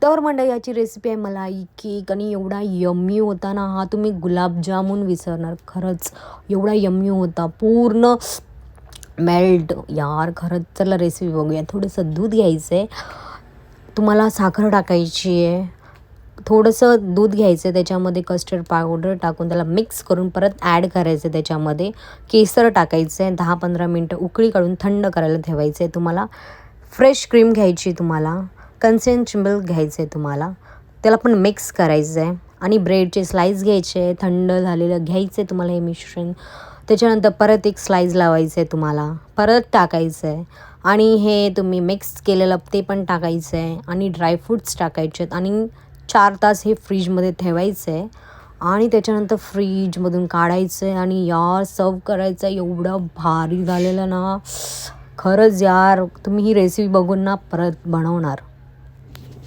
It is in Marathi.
तर मंडळी याची रेसिपी आहे मलाई केक आणि एवढा यम्मी होता ना हा, तुम्ही गुलाबजामुन विसरणार. खरंच एवढा यम्मी होता, पूर्ण मेल्ट यार. खरंच चला रेसिपी बघूया. थोडंसं दूध घ्यायचं आहे, तुम्हाला साखर टाकायची आहे, थोडंसं दूध घ्यायचं आहे, त्याच्यामध्ये कस्टर्ड पावडर टाकून त्याला मिक्स करून परत ॲड करायचं आहे. त्याच्यामध्ये केसर टाकायचं आहे, 10-15 मिनटं उकळी काढून थंड करायला ठेवायचं आहे. तुम्हाला फ्रेश क्रीम घ्यायची, तुम्हाला कन्सेंट मिल्क घ्यायचं आहे, तुम्हाला त्याला पण मिक्स करायचं आहे. आणि ब्रेडचे स्लाईस घ्यायचे आहे, थंड झालेलं घ्यायचं आहे तुम्हाला हे मिश्रण. त्याच्यानंतर परत एक स्लाईस लावायचं आहे, तुम्हाला परत टाकायचं आहे. आणि हे तुम्ही मिक्स केलेलं ते पण टाकायचं आहे आणि ड्रायफ्रूट्स टाकायचे आहेत. आणि 4 तास हे फ्रीजमध्ये ठेवायचं आहे आणि त्याच्यानंतर फ्रीजमधून काढायचं आहे आणि यार सर्व करायचं आहे. एवढं भारी झालेलं ना, खरंच यार तुम्ही ही रेसिपी बघून ना परत बनवणार.